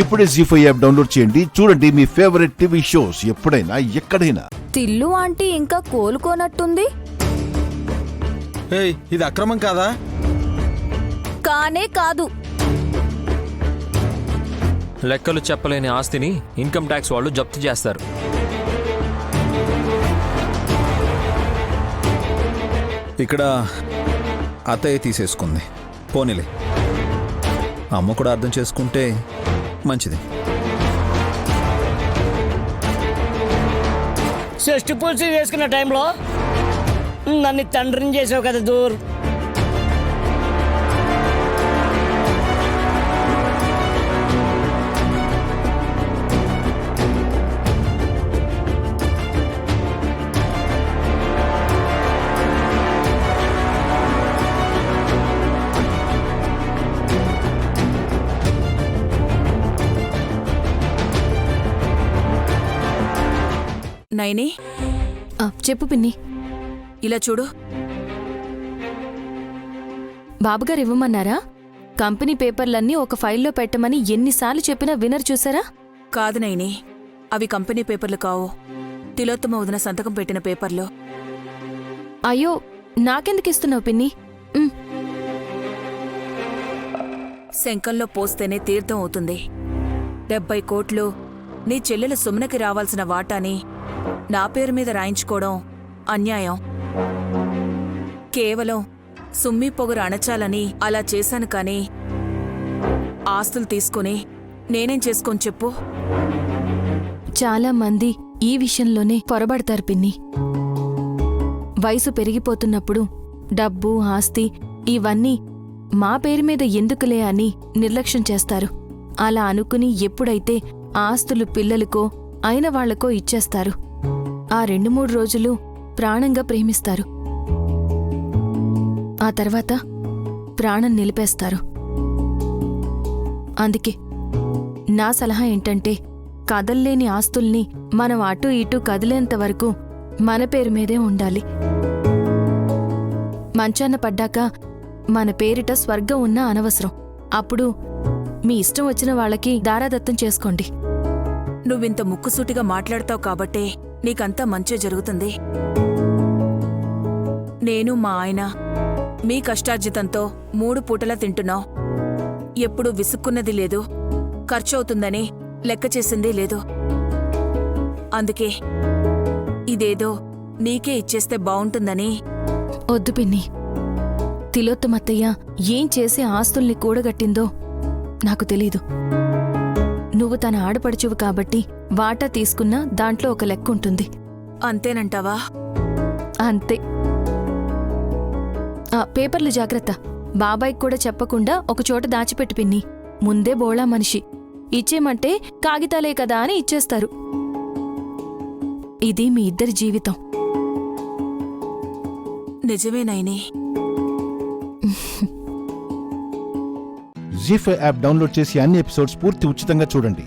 ఇప్పుడే జీ5 app download చేయండి. చూడండి మీ ఫేవరెట్ టీవీ షోస్ ఎప్పుడైనా ఎక్కడైనా. తిల్లు ఆంటీ ఇంకా కోలుకోనట్టుంది. ఏయ్, ఇది అక్రమం కాదా? కానే కాదు. లెక్కలు చెప్పలేని ఆస్తిని ఇన్కమ్ ట్యాక్స్ వాళ్ళు జప్తు చేస్తారు. ఇక్కడ అత్తయ్య తీసేసుకుంది. పోనీలే, అమ్మ కూడా అర్థం చేసుకుంటే మంచిది. షష్టి పూర్తి చేసుకున్న టైంలో నన్ను తండ్రిని చేసావు కదా దూర్. నైని, చెప్పు పిన్ని. ఇలా చూడు. బాబుగారు ఇవ్వమన్నారా? కంపెనీ పేపర్లన్నీ ఒక ఫైల్లో పెట్టమని ఎన్నిసార్లు చెప్పినా వినరు చూసారా? కాదు నైని, అవి కంపెనీ పేపర్లు కావు. తిలోత్తమ వదిన సంతకం పెట్టిన పేపర్లు. అయ్యో, నాకెందుకు ఇస్తున్నావు పిన్ని? శంఖంలో పోస్తేనే తీర్థం అవుతుంది. 70 కోట్లు నీ చెల్లెల సుమనకి రావాల్సిన వాటాని నా పేరు మీద రాయించుకోవడం అన్యాయం. కేవలం సుమ్మి పొగరు అణచాలని అలా చేశాను కానీ ఆస్తులు తీసుకుని నేనేం చేసుకొని చెప్పు? చాలా మంది ఈ విషయంలోనే పొరబడతారు పిన్ని. వయసు పెరిగిపోతున్నప్పుడు డబ్బు, ఆస్తి ఇవన్నీ మా పేరు మీద ఎందుకులే అని నిర్లక్ష్యం చేస్తారు. అలా అనుకుని ఎప్పుడైతే ఆస్తులు పిల్లలకో అయిన వాళ్లకో ఇచ్చేస్తారు, ఆ 2-3 రోజులు ప్రాణంగా ప్రేమిస్తారు. ఆ తర్వాత ప్రాణం నిలిపేస్తారు. అందుకే నా సలహా ఏంటంటే, కదల్లేని ఆస్తుల్ని మనం అటూ ఇటూ కదిలేంత వరకు మన పేరు మీదే ఉండాలి. మంచాన పడ్డాక మన పేరిట స్వర్గం ఉన్నా అనవసరం. అప్పుడు మీ ఇష్టం వచ్చిన వాళ్ళకి దారాదత్తం చేసుకోండి. నువ్వింత ముక్కుసూటిగా మాట్లాడతావు కాబట్టే నీకంతా మంచే జరుగుతుంది. నేను మా ఆయన మీ కష్టార్జితంతో 3 పూటలా తింటున్నావు. ఎప్పుడూ విసుక్కున్నది లేదు, ఖర్చవుతుందని లెక్క చేసింది లేదు. అందుకే ఇదేదో నీకే ఇచ్చేస్తే బావుంటుందని. వద్దు పిన్ని. తిలోత్తమత్తయ్య ఏం చేసి ఆస్తుల్ని కూడగట్టిందో నాకు తెలీదు. నువ్వు తన ఆడపడుచువు కాబట్టి వాటా తీసుకున్నా దాంట్లో ఒక లెక్కుంటుంది. అంతేనంటావా? అంతే. పేపర్లు జాగ్రత్త. బాబాయ్కి కూడా చెప్పకుండా ఒకచోట దాచిపెట్టు పిన్ని. ముందే బోళా మనిషి. ఇచ్చేమంటే కాగితాలే కదా అని ఇచ్చేస్తారు. ఇది మీ ఇద్దరి జీవితం. నిజమేనాయనే. జీ5 యాప్ డౌన్లోడ్ చేసి అన్ని ఎపిసోడ్స్ పూర్తి ఉచితంగా చూడండి.